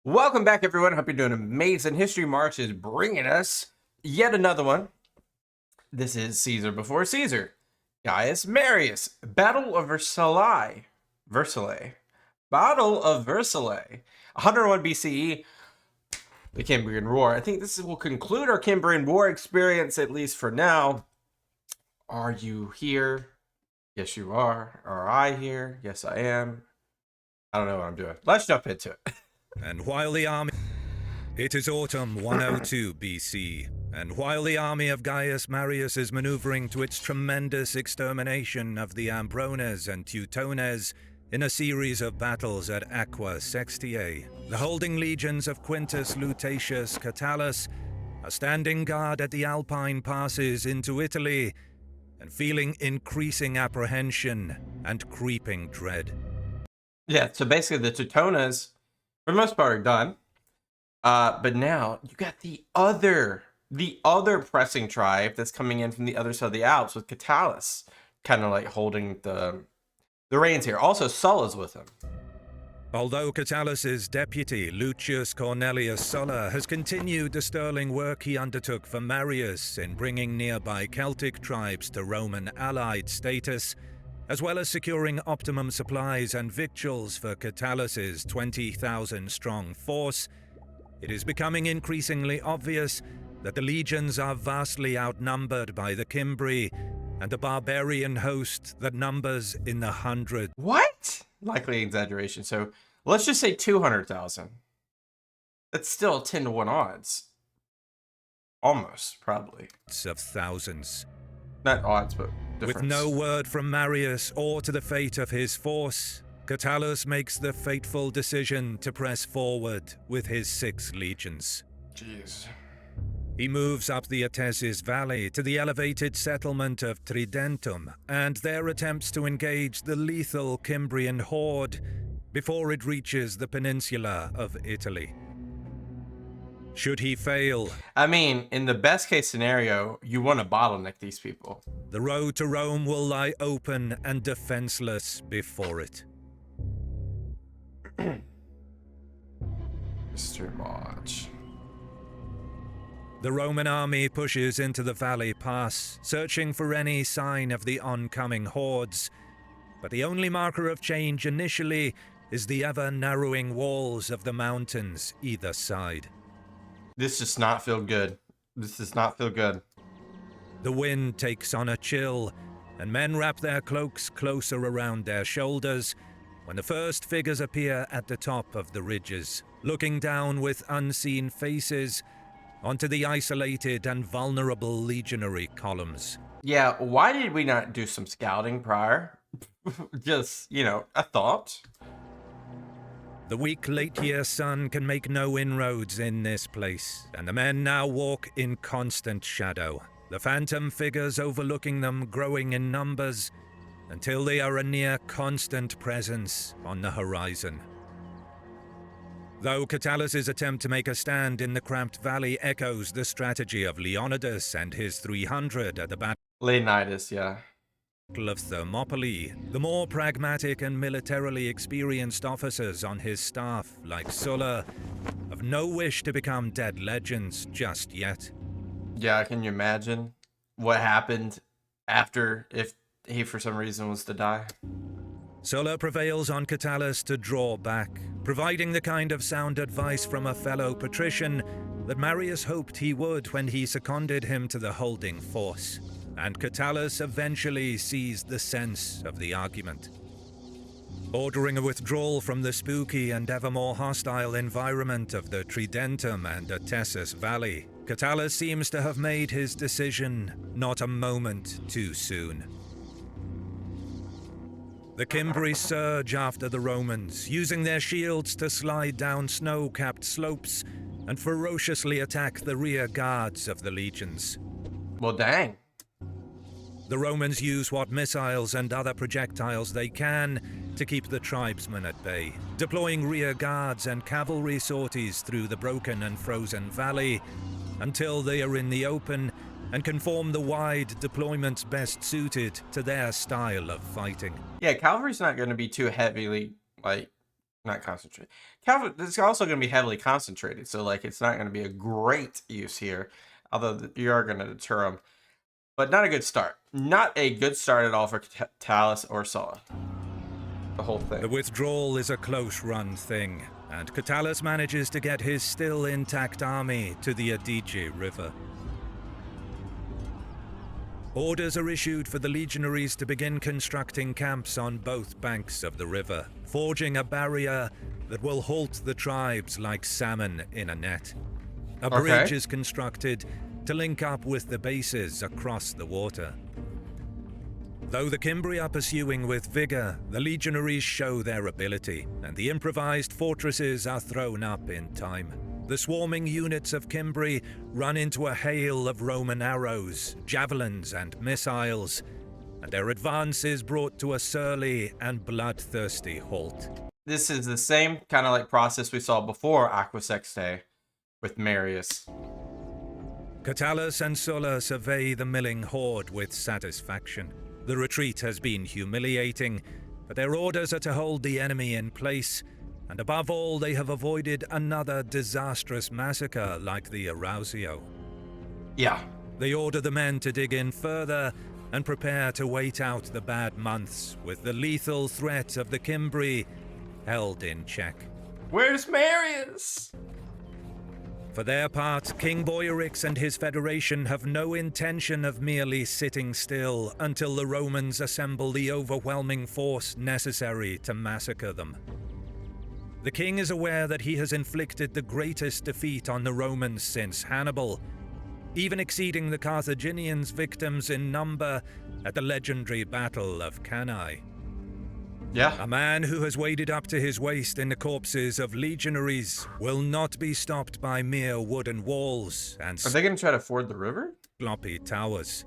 Welcome back, everyone. Hope you're doing amazing. History March is bringing us yet another one. This is Caesar before Caesar. Gaius Marius. Battle of Vercellae. Battle of Vercellae. 101 BCE. The Cimbrian War. I think this will conclude our Cimbrian War experience, at least for now. Are you here? Yes, you are. Are I here? Yes, I am. I don't know what I'm doing. Let's jump into it. And while the army... It is autumn 102 BC, and while the army of Gaius Marius is maneuvering to its tremendous extermination of the Ambrones and Teutones in a series of battles at Aquae Sextiae, the holding legions of Quintus Lutatius Catullus are standing guard at the Alpine passes into Italy and feeling increasing apprehension and creeping dread. Yeah, so basically the Teutones, for the most part, are done. But now you got the other pressing tribe that's coming in from the other side of the Alps with Catullus, kind of like holding the reins here. Also, Sulla's with him. Although Catullus's deputy, Lucius Cornelius Sulla, has continued the sterling work he undertook for Marius in bringing nearby Celtic tribes to Roman allied status, as well as securing optimum supplies and victuals for Catullus's 20,000-strong force, it is becoming increasingly obvious that the legions are vastly outnumbered by the Cimbri and a barbarian host that numbers in the hundreds. What? Likely exaggeration. So let's just say 200,000. That's still 10-to-1 odds. Almost, probably. Of thousands. Not odds, but difference. With no word from Marius or to the fate of his force, Catullus makes the fateful decision to press forward with his 6 legions. Jeez. He moves up the Atesis Valley to the elevated settlement of Tridentum, and there attempts to engage the lethal Cimbrian horde before it reaches the peninsula of Italy. Should he fail, I mean, in the best case scenario, you want to bottleneck these people. the road to Rome will lie open and defenseless before it. HistoryMarche. The Roman army pushes into the valley pass, searching for any sign of the oncoming hordes, but the only marker of change initially is the ever-narrowing walls of the mountains either side. This does not feel good. This does not feel good. The wind takes on a chill, and men wrap their cloaks closer around their shoulders when the first figures appear at the top of the ridges, looking down with unseen faces onto the isolated and vulnerable legionary columns. Yeah, why did we not do some scouting prior? Just, a thought. The weak late-year sun can make no inroads in this place, and the men now walk in constant shadow, the phantom figures overlooking them growing in numbers until they are a near-constant presence on the horizon. Though Catullus's attempt to make a stand in the cramped valley echoes the strategy of Leonidas and his 300 at the Battle Leonidas, yeah. of Thermopylae, the more pragmatic and militarily experienced officers on his staff, like Sulla, have no wish to become dead legends just yet. Yeah, can you imagine what happened after if he for some reason was to die? Sulla prevails on Catullus to draw back, providing the kind of sound advice from a fellow patrician that Marius hoped he would when he seconded him to the holding force, and Catullus eventually sees the sense of the argument. Ordering a withdrawal from the spooky and ever more hostile environment of the Tridentum and Atesis Valley, Catullus seems to have made his decision not a moment too soon. The Cimbri surge after the Romans, using their shields to slide down snow-capped slopes and ferociously attack the rear guards of the legions. Well, dang. The Romans use what missiles and other projectiles they can to keep the tribesmen at bay, deploying rear guards and cavalry sorties through the broken and frozen valley until they are in the open and can form the wide deployments best suited to their style of fighting. Yeah, cavalry's not going to be too heavily, Not concentrated. It's also going to be heavily concentrated, so like it's not going to be a great use here, although you are going to deter them. But not a good start. Not a good start at all for Catullus or Sulla. The whole thing. The withdrawal is a close-run thing, and Catullus manages to get his still intact army to the Adige River. Orders are issued for the legionaries to begin constructing camps on both banks of the river, forging a barrier that will halt the tribes like salmon in a net. A bridge is constructed to link up with the bases across the water. Though the Cimbri are pursuing with vigor, the legionaries show their ability, and the improvised fortresses are thrown up in time. The swarming units of Cimbri run into a hail of Roman arrows, javelins, and missiles, and their advance is brought to a surly and bloodthirsty halt. This is the same kind of like process we saw before Aquae Sextae with Marius. Catullus and Sulla survey the milling horde with satisfaction. The retreat has been humiliating, but their orders are to hold the enemy in place, and above all they have avoided another disastrous massacre like the Arausio. Yeah. They order the men to dig in further and prepare to wait out the bad months with the lethal threat of the Cimbri held in check. Where's Marius? For their part, King Boiorix and his federation have no intention of merely sitting still until the Romans assemble the overwhelming force necessary to massacre them. The king is aware that he has inflicted the greatest defeat on the Romans since Hannibal, even exceeding the Carthaginians' victims in number at the legendary Battle of Cannae. Yeah. A man who has waded up to his waist in the corpses of legionaries will not be stopped by mere wooden walls and Are they going to try to ford the river? sloppy towers.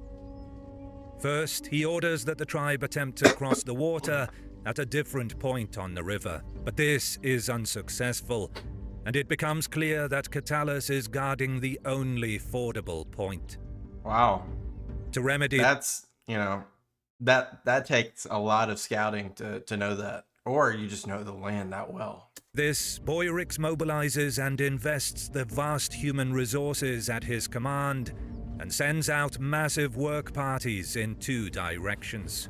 First, he orders that the tribe attempt to cross the water at a different point on the river, but this is unsuccessful, and it becomes clear that Catullus is guarding the only fordable point. Wow. To remedy That's, that takes a lot of scouting to know that. Or you just know the land that well. this, Boiorix mobilizes and invests the vast human resources at his command and sends out massive work parties in 2 directions.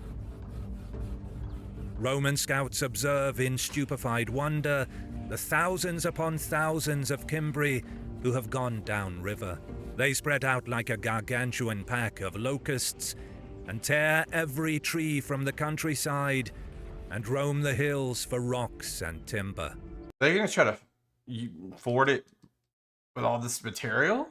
Roman scouts observe in stupefied wonder the thousands upon thousands of Cimbri who have gone downriver. They spread out like a gargantuan pack of locusts and tear every tree from the countryside and roam the hills for rocks and timber. They're going to try to ford it with all this material?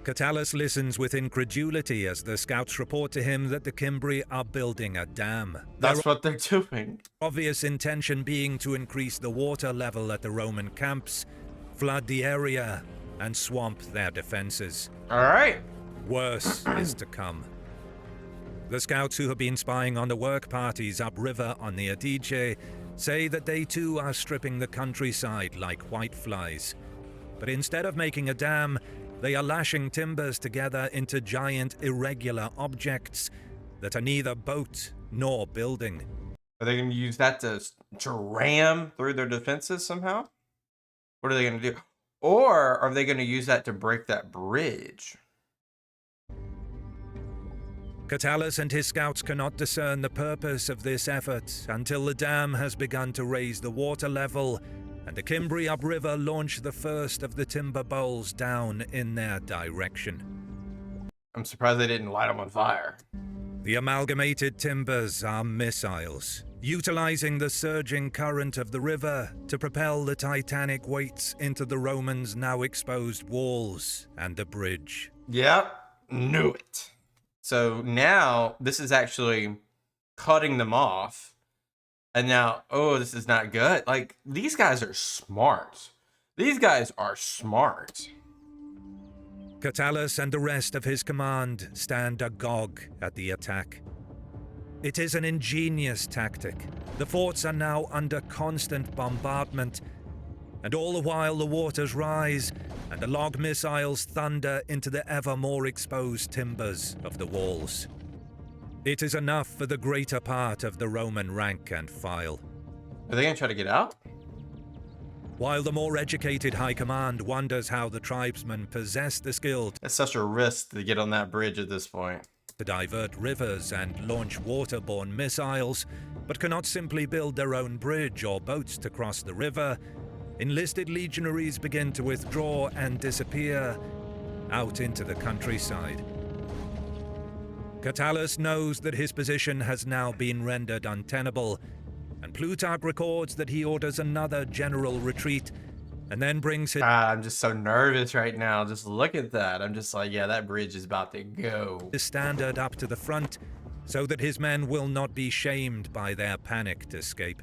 Catullus listens with incredulity as the scouts report to him that the Cimbri are building a dam. That's what they're doing. Obvious intention being to increase the water level at the Roman camps, flood the area, and swamp their defenses. All right. Worse is to come. The scouts who have been spying on the work parties upriver on the Adige say that they too are stripping the countryside like whiteflies. But instead of making a dam, they are lashing timbers together into giant irregular objects that are neither boat nor building. Are they going to use that to ram through their defenses somehow? What are they going to do? Or are they going to use that to break that bridge? Catullus and his scouts cannot discern the purpose of this effort until the dam has begun to raise the water level and the Cimbri upriver launch the first of the timber bowls down in their direction. I'm surprised they didn't light them on fire. The amalgamated timbers are missiles, utilizing the surging current of the river to propel the titanic weights into the Romans' now exposed walls and the bridge. Yep, knew it. So now this is actually cutting them off. And now, oh, this is not good. Like, these guys are smart. These guys are smart. Catullus and the rest of his command stand agog at the attack. It is an ingenious tactic. The forts are now under constant bombardment, and all the while the waters rise and the log missiles thunder into the ever more exposed timbers of the walls. It is enough for the greater part of the Roman rank and file. Are they gonna try to get out? While the more educated high command wonders how the tribesmen possess the skill It's such a risk to get on that bridge at this point. to divert rivers and launch waterborne missiles, but cannot simply build their own bridge or boats to cross the river, enlisted legionaries begin to withdraw and disappear out into the countryside. Catullus knows that his position has now been rendered untenable, and Plutarch records that he orders another general retreat and then brings his God, I'm just so nervous right now. Just look at that. I'm just like, yeah, that bridge is about to go. standard up to the front so that his men will not be shamed by their panicked escape.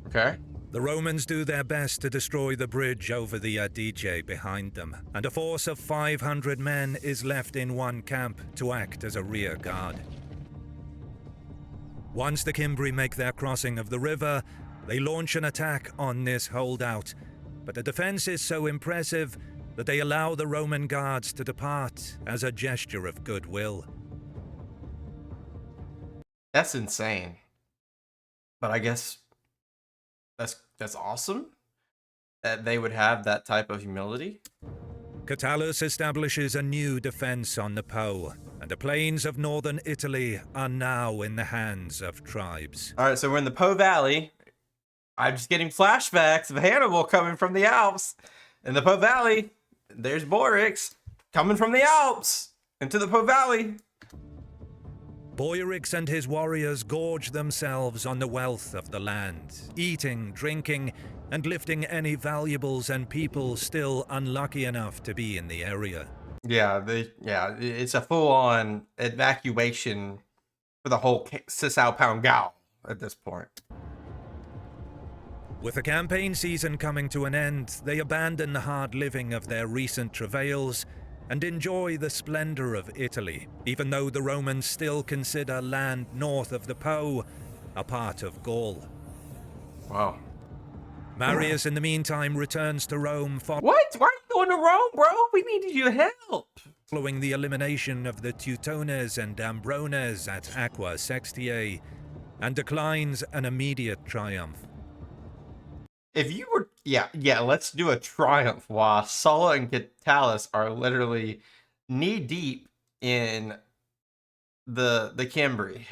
Okay. The Romans do their best to destroy the bridge over the Adige behind them, and a force of 500 men is left in one camp to act as a rear guard. Once the Cimbri make their crossing of the river, they launch an attack on this holdout, but the defense is so impressive that they allow the Roman guards to depart as a gesture of goodwill. That's insane. But I guess that's awesome that they would have that type of humility. Catullus establishes a new defense on the Po, and the plains of northern Italy are now in the hands of tribes. All right, so we're in the Po Valley. I'm just getting flashbacks of Hannibal coming from the Alps. In the Po Valley, there's Boryx coming from the Alps into the Po Valley. Boiorix and his warriors gorge themselves on the wealth of the land, eating, drinking, and lifting any valuables and people still unlucky enough to be in the area. Yeah, it's a full-on evacuation for the whole Cisalpine Gaul at this point. With the campaign season coming to an end, they abandon the hard living of their recent travails and enjoy the splendor of Italy, even though the Romans still consider land north of the Po a part of Gaul. Wow. Marius, in the meantime, returns to Rome What? Why are you going to Rome, bro? We needed your help. following the elimination of the Teutones and Ambrones at Aquae Sextiae, and declines an immediate triumph. If you were, yeah, let's do a triumph while Sulla and Catullus are literally knee deep in the Cimbri.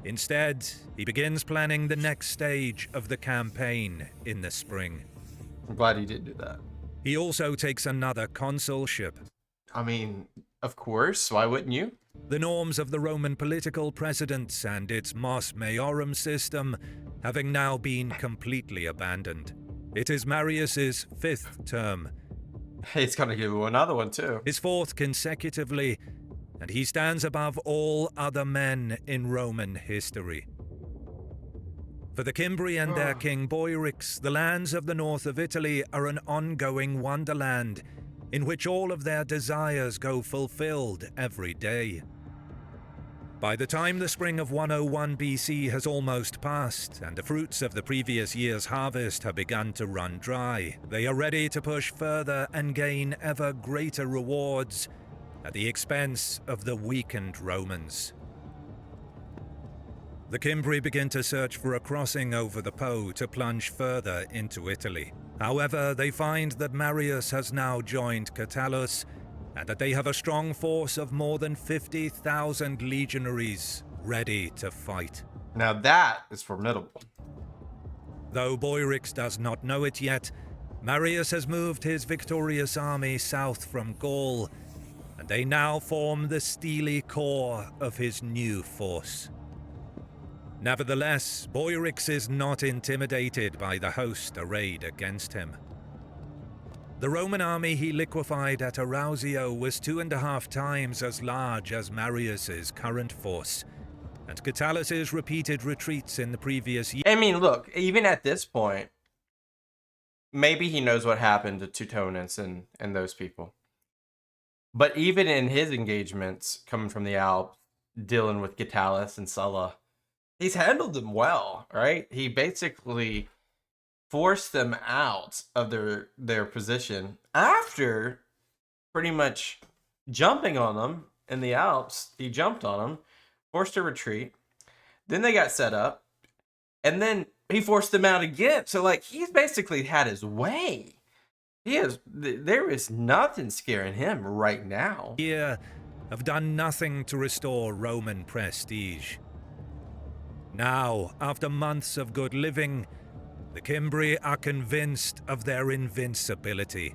Instead, he begins planning the next stage of the campaign in the spring. I'm glad he did do that. He also takes another consulship. I mean, of course, why wouldn't you? The norms of the Roman political precedence and its mos maiorum system having now been completely abandoned. It is Marius's 5th term, He's gonna give you another one too. his 4th consecutively, and he stands above all other men in Roman history. For the Cimbri and their king Boiorix, the lands of the north of Italy are an ongoing wonderland in which all of their desires go fulfilled every day. By the time the spring of 101 BC has almost passed and the fruits of the previous year's harvest have begun to run dry, they are ready to push further and gain ever greater rewards at the expense of the weakened Romans. The Cimbri begin to search for a crossing over the Po to plunge further into Italy. However, they find that Marius has now joined Catullus, and that they have a strong force of more than 50,000 legionaries ready to fight. Now that is formidable. Though Boiorix does not know it yet, Marius has moved his victorious army south from Gaul, and they now form the steely core of his new force. Nevertheless, Boiorix is not intimidated by the host arrayed against him. The Roman army he liquefied at Arausio was 2.5 times as large as Marius's current force, and Catullus's repeated retreats in the previous year. I mean, look, even at this point, maybe he knows what happened to Teutones and those people. But even in his engagements coming from the Alps, dealing with Catullus and Sulla, he's handled them well, right? He basically forced them out of their position after pretty much jumping on them in the Alps. He jumped on them, forced a retreat. Then they got set up. And then he forced them out again. So like he's basically had his way. There is nothing scaring him right now. Here have done nothing to restore Roman prestige. Now, after months of good living, the Cimbri are convinced of their invincibility.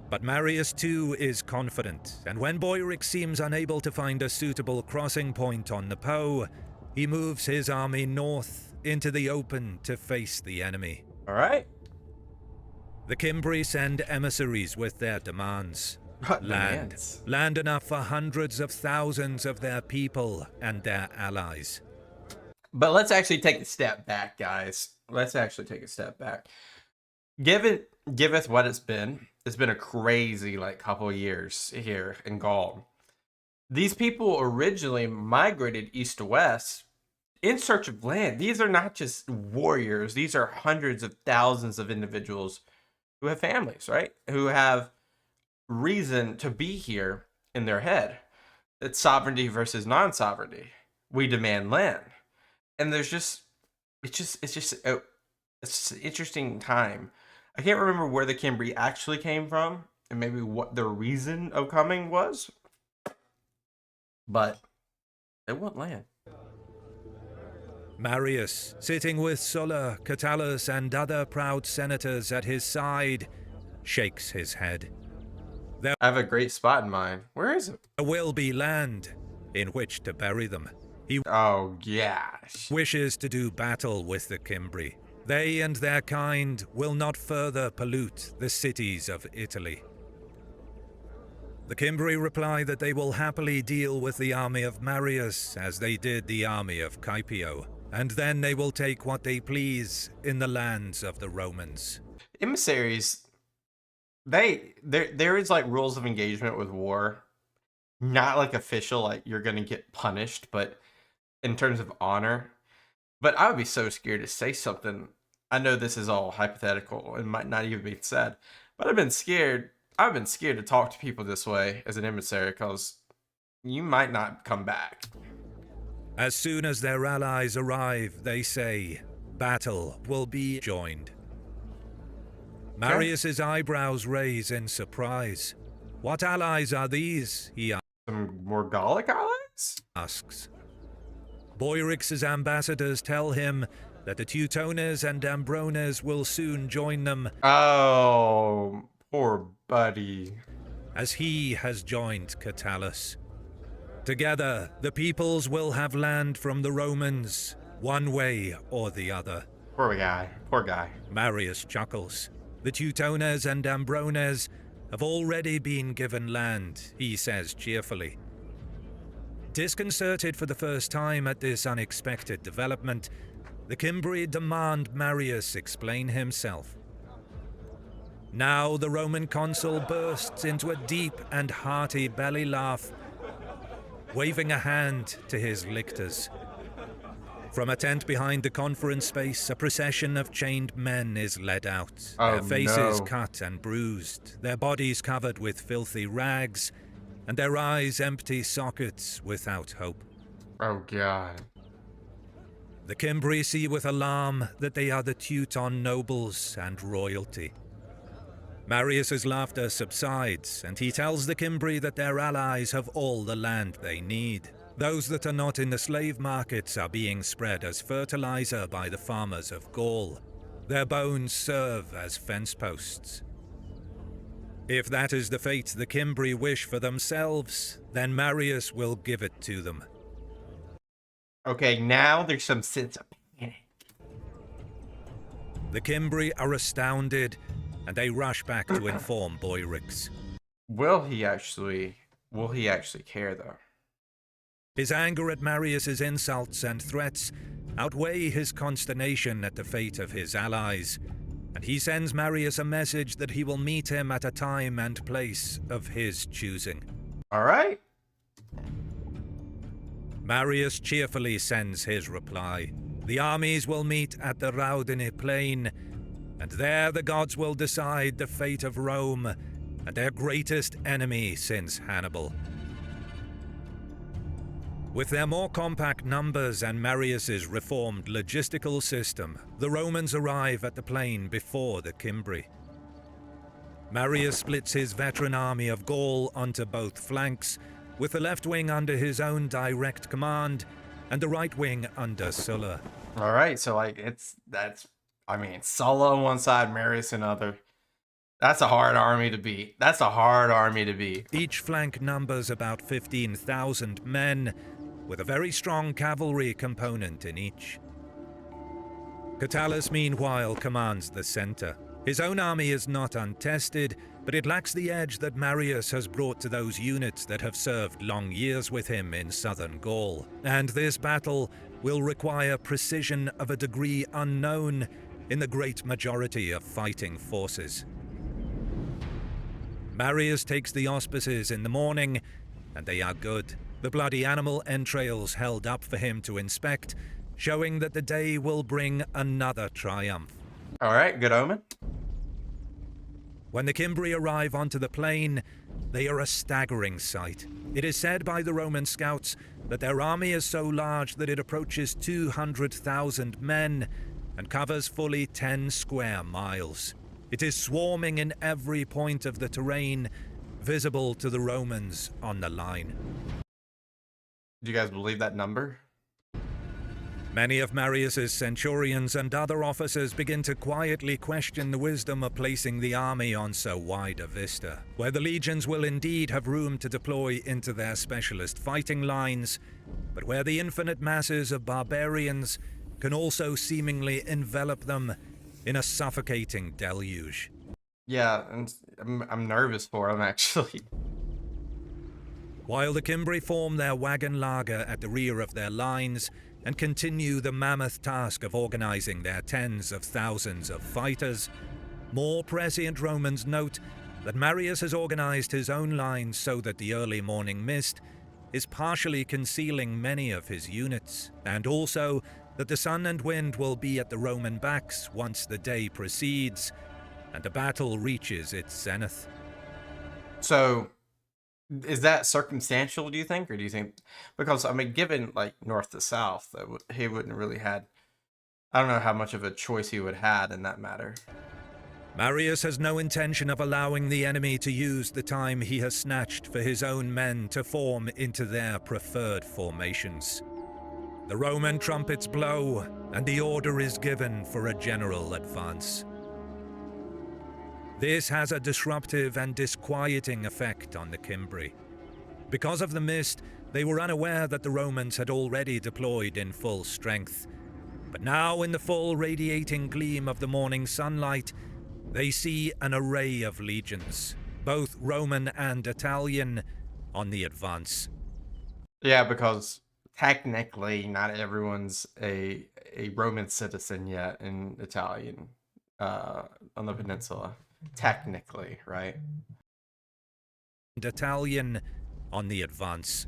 But Marius too is confident, and when Boiorix seems unable to find a suitable crossing point on the Po, he moves his army north into the open to face the enemy. All right. The Cimbri send emissaries with their demands. What Land. demands? Land enough for hundreds of thousands of their people and their allies. But let's actually take a step back, guys. Let's actually take a step back. Giveth what it's been a crazy like couple of years here in Gaul. These people originally migrated east to west in search of land. These are not just warriors. These are hundreds of thousands of individuals who have families, right? Who have reason to be here in their head. It's sovereignty versus non-sovereignty. We demand land. And it's an interesting time. I can't remember where the Cimbri actually came from and maybe what their reason of coming was, but they want land. Marius, sitting with Sulla, Catullus, and other proud senators at his side, shakes his head. I have a great spot in mind. Where is it? There will be land in which to bury them. He wishes to do battle with the Cimbri. They and their kind will not further pollute the cities of Italy. The Cimbri reply that they will happily deal with the army of Marius as they did the army of Caepio, and then they will take what they please in the lands of the Romans. Emissaries, there is like rules of engagement with war, not like official, like you're gonna get punished, but in terms of honor. But I would be so scared to say something. I know this is all hypothetical and might not even be said, but I've been scared to talk to people this way as an emissary because you might not come back. As soon as their allies arrive, they say, battle will be joined. Marius's eyebrows raise in surprise. What allies are these? He Some more Gallic allies? asks. Boiorix's ambassadors tell him that the Teutones and Ambrones will soon join them. Oh, poor buddy. As he has joined Catullus. Together, the peoples will have land from the Romans, one way or the other. Poor guy. Marius chuckles. The Teutones and Ambrones have already been given land, he says cheerfully. Disconcerted for the first time at this unexpected development, the Cimbri demand Marius explain himself. Now the Roman consul bursts into a deep and hearty belly laugh, waving a hand to his lictors. From a tent behind the conference space, a procession of chained men is led out, their faces cut and bruised, their bodies covered with filthy rags, and their eyes empty sockets without hope. Oh God. The Cimbri see with alarm that they are the Teuton nobles and royalty. Marius's laughter subsides, and he tells the Cimbri that their allies have all the land they need. Those that are not in the slave markets are being spread as fertilizer by the farmers of Gaul. Their bones serve as fence posts. If that is the fate the Cimbri wish for themselves, then Marius will give it to them. Okay, now there's some sense of panic. The Cimbri are astounded, and they rush back to inform Boiorix. Will he actually care though? His anger at Marius's insults and threats outweigh his consternation at the fate of his allies, and he sends Marius a message that he will meet him at a time and place of his choosing. All right. Marius cheerfully sends his reply. The armies will meet at the Raudine plain, and there the gods will decide the fate of Rome and their greatest enemy since Hannibal. With their more compact numbers and Marius's reformed logistical system, the Romans arrive at the plain before the Cimbri. Marius splits his veteran army of Gaul onto both flanks, with the left wing under his own direct command and the right wing under Sulla. All right, so like I mean, Sulla on one side, Marius another. That's a hard army to beat. That's a hard army to beat. Each flank numbers about 15,000 men, with a very strong cavalry component in each. Catullus, meanwhile, commands the center. His own army is not untested, but it lacks the edge that Marius has brought to those units that have served long years with him in southern Gaul. And this battle will require precision of a degree unknown in the great majority of fighting forces. Marius takes the auspices in the morning, and they are good. The bloody animal entrails held up for him to inspect, showing that the day will bring another triumph. All right, good omen. When the Cimbri arrive onto the plain, they are a staggering sight. It is said by the Roman scouts that their army is so large that it approaches 200,000 men and covers fully 10 square miles. It is swarming in every point of the terrain, visible to the Romans on the line. Do you guys believe that number? Many of Marius's centurions and other officers begin to quietly question the wisdom of placing the army on so wide a vista, where the legions will indeed have room to deploy into their specialist fighting lines, but where the infinite masses of barbarians can also seemingly envelop them in a suffocating deluge. Yeah, and I'm nervous for them, actually. While the Cimbri form their wagon lager at the rear of their lines and continue the mammoth task of organizing their tens of thousands of fighters, more prescient Romans note that Marius has organized his own lines so that the early morning mist is partially concealing many of his units, and also that the sun and wind will be at the Roman backs once the day proceeds and the battle reaches its zenith. So, is that circumstantial, do you think? Or do you think, because, I mean, given, like, north to south, that he wouldn't really had, I don't know how much of a choice he would have had in that matter. Marius has no intention of allowing the enemy to use the time he has snatched for his own men to form into their preferred formations. The Roman trumpets blow, and the order is given for a general advance. This has a disruptive and disquieting effect on the Cimbri. Because of the mist, they were unaware that the Romans had already deployed in full strength. But now, in the full radiating gleam of the morning sunlight, they see an array of legions, both Roman and Italian, on the advance. Yeah, because technically not everyone's a Roman citizen yet in Italian on the peninsula. Technically, right? Italian on the advance.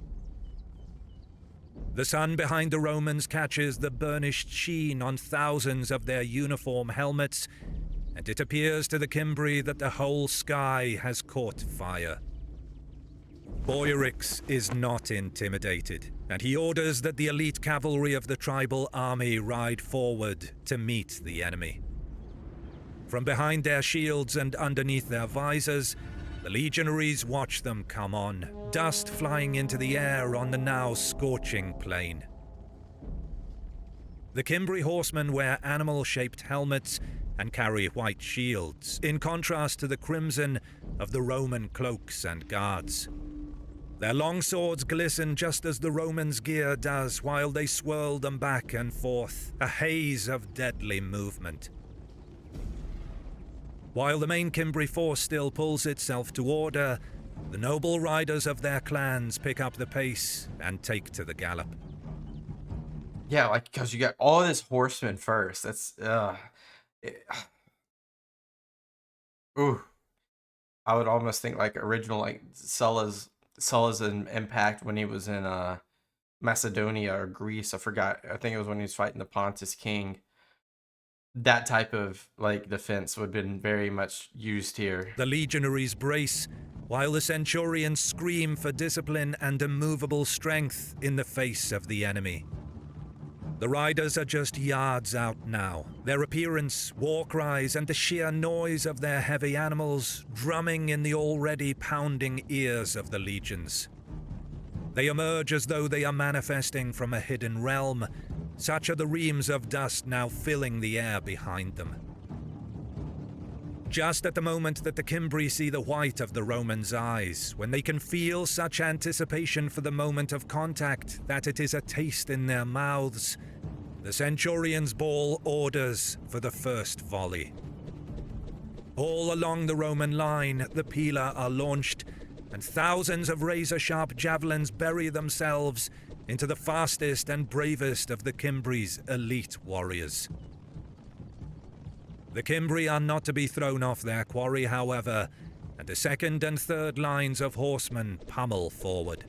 The sun behind the Romans catches the burnished sheen on thousands of their uniform helmets, and it appears to the Cimbri that the whole sky has caught fire. Boiarix is not intimidated, and he orders that the elite cavalry of the tribal army ride forward to meet the enemy. From behind their shields and underneath their visors, the legionaries watch them come on, dust flying into the air on the now scorching plain. The Cimbri horsemen wear animal-shaped helmets and carry white shields, in contrast to the crimson of the Roman cloaks and guards. Their long swords glisten just as the Romans' gear does while they swirl them back and forth, a haze of deadly movement. While the main Cimbri force still pulls itself to order, the noble riders of their clans pick up the pace and take to the gallop. Yeah, like, because you got all this horsemen first. That's ooh. I would almost think like original, like Sulla's impact when he was in Macedonia or Greece. I forgot. I think it was when he was fighting the Pontus king. That type of like defense would have been very much used here. The legionaries brace, while the centurions scream for discipline and immovable strength in the face of the enemy. The riders are just yards out now, their appearance, war cries, and the sheer noise of their heavy animals drumming in the already pounding ears of the legions. They emerge as though they are manifesting from a hidden realm. Such are the reams of dust now filling the air behind them. Just at the moment that the Cimbri see the white of the Romans' eyes, when they can feel such anticipation for the moment of contact that it is a taste in their mouths, the centurions bawl orders for the first volley. All along the Roman line, the pila are launched, and thousands of razor-sharp javelins bury themselves into the fastest and bravest of the Cimbri's elite warriors. The Cimbri are not to be thrown off their quarry, however, and the second and third lines of horsemen pummel forward.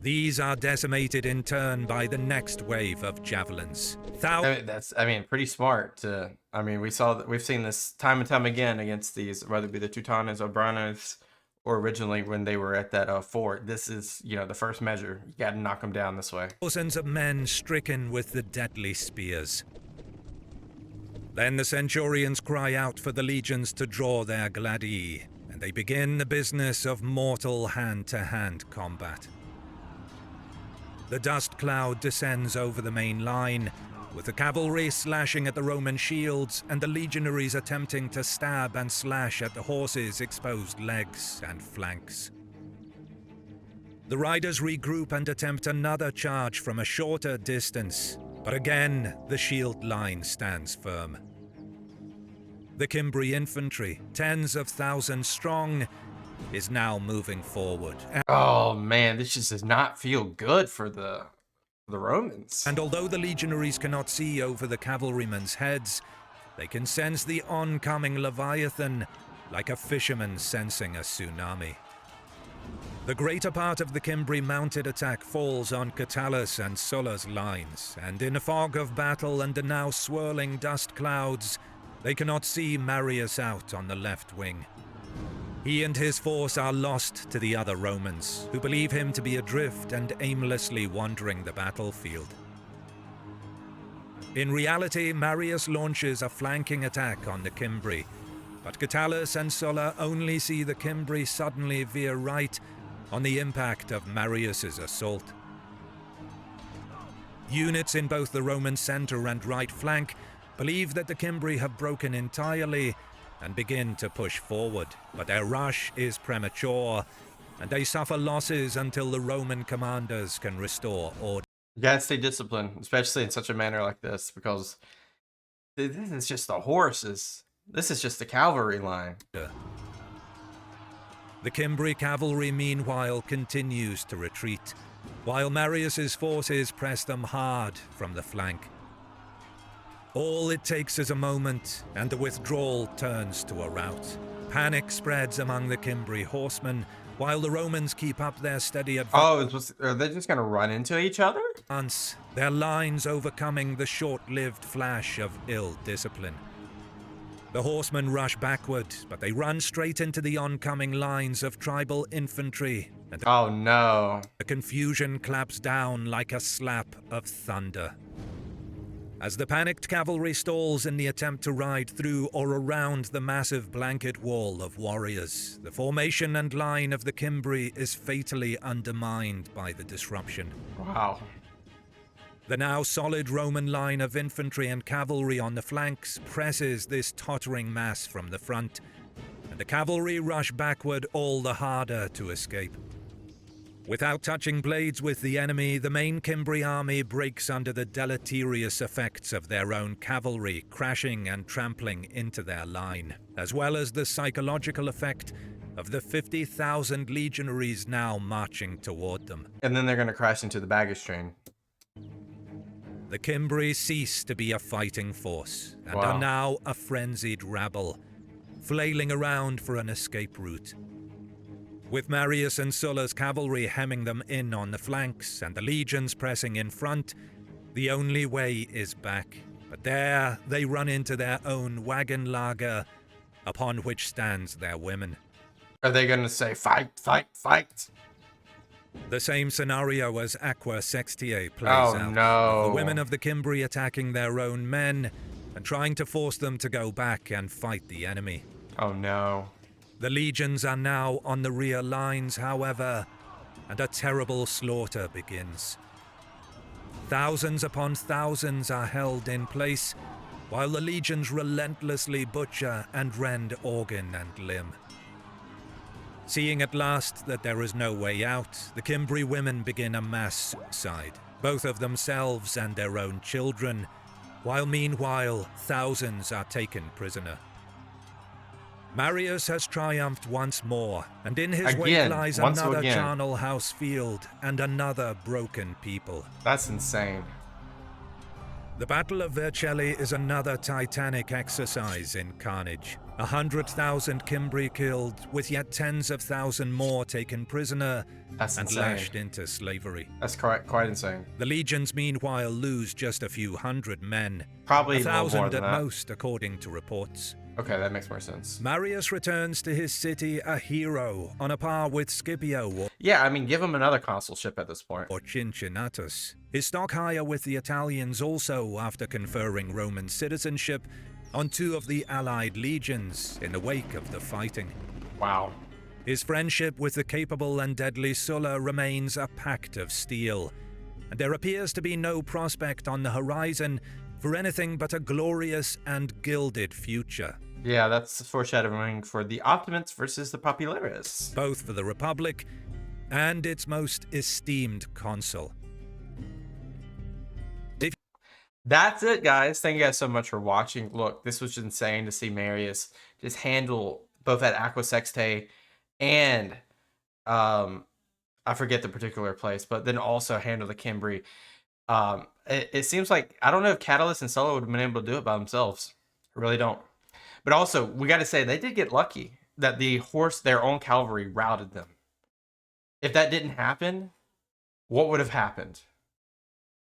These are decimated in turn by the next wave of javelins. That's pretty smart. We've seen this time and time again against these, whether it be the Teutones or Branes, or originally when they were at that fort. This is, the first measure. You got to knock them down this way. Thousands of men stricken with the deadly spears. Then the centurions cry out for the legions to draw their gladii, and they begin the business of mortal hand-to-hand combat. The dust cloud descends over the main line, with the cavalry slashing at the Roman shields and the legionaries attempting to stab and slash at the horses' exposed legs and flanks. The riders regroup and attempt another charge from a shorter distance, but again the shield line stands firm. The Cimbri infantry, tens of thousands strong, is now moving forward. Oh man, this just does not feel good for the Romans. And although the legionaries cannot see over the cavalrymen's heads, they can sense the oncoming Leviathan like a fisherman sensing a tsunami. The greater part of the Cimbri mounted attack falls on Catullus and Sulla's lines, and in a fog of battle and the now swirling dust clouds, they cannot see Marius out on the left wing. He and his force are lost to the other Romans, who believe him to be adrift and aimlessly wandering the battlefield. In reality, Marius launches a flanking attack on the Cimbri, but Catullus and Sulla only see the Cimbri suddenly veer right on the impact of Marius's assault. Units in both the Roman center and right flank believe that the Cimbri have broken entirely and begin to push forward, but their rush is premature, and they suffer losses until the Roman commanders can restore order. You gotta stay disciplined, especially in such a manner like this, because this is just the horses. This is just the cavalry line. The Cimbri cavalry, meanwhile, continues to retreat, while Marius's forces press them hard from the flank. All it takes is a moment, and the withdrawal turns to a rout. Panic spreads among the Cimbri horsemen, while the Romans keep up their steady advance. Are they just gonna run into each other? Their lines overcoming the short-lived flash of ill discipline. The horsemen rush backward, but they run straight into the oncoming lines of tribal infantry, and Oh no. the confusion claps down like a slap of thunder. As the panicked cavalry stalls in the attempt to ride through or around the massive blanket wall of warriors, the formation and line of the Cimbri is fatally undermined by the disruption. Wow. The now solid Roman line of infantry and cavalry on the flanks presses this tottering mass from the front, and the cavalry rush backward all the harder to escape. Without touching blades with the enemy, the main Cimbri army breaks under the deleterious effects of their own cavalry crashing and trampling into their line, as well as the psychological effect of the 50,000 legionaries now marching toward them. And then they're gonna crash into the baggage train. The Cimbri cease to be a fighting force, and Wow. are now a frenzied rabble, flailing around for an escape route. With Marius and Sulla's cavalry hemming them in on the flanks and the legions pressing in front, the only way is back. But there they run into their own wagon lager, upon which stands their women. Are they going to say, fight, fight, fight? The same scenario as Aqua Sextiae plays Oh, out, no. with the women of the Cimbri attacking their own men and trying to force them to go back and fight the enemy. Oh, no. The legions are now on the rear lines, however, and a terrible slaughter begins. Thousands upon thousands are held in place, while the legions relentlessly butcher and rend organ and limb. Seeing at last that there is no way out, the Cimbri women begin a mass suicide, both of themselves and their own children, while meanwhile thousands are taken prisoner. Marius has triumphed once more, and in his wake lies another charnel house field and another broken people. That's insane. The Battle of Vercellae is another titanic exercise in carnage. 100,000 Cimbri killed, with yet tens of thousands more taken prisoner and lashed into slavery. That's quite insane. The legions, meanwhile, lose just a few hundred men. Probably 1,000 at most, according to reports. Okay, that makes more sense. Marius returns to his city a hero, on a par with Scipio Yeah, I mean, give him another consulship at this point. or Cincinnatus. His stock higher with the Italians also after conferring Roman citizenship on 2 of the allied legions in the wake of the fighting. Wow. His friendship with the capable and deadly Sulla remains a pact of steel, and there appears to be no prospect on the horizon for anything but a glorious and gilded future. Yeah, that's foreshadowing for the Optimates versus the Populares. Both for the Republic and its most esteemed consul. That's it, guys. Thank you guys so much for watching. Look, this was insane to see Marius just handle both at Aqua Sextiae and I forget the particular place, but then also handle the Cimbri. It seems like, I don't know if Catalyst and Sulla would have been able to do it by themselves. I really don't. But also, we got to say, they did get lucky that their own cavalry routed them. If that didn't happen, what would have happened?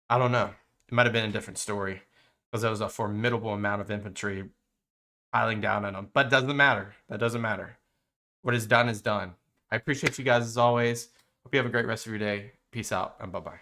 I don't know. It might have been a different story, because there was a formidable amount of infantry piling down on them. But it doesn't matter. That doesn't matter. What is done is done. I appreciate you guys as always. Hope you have a great rest of your day. Peace out and bye-bye.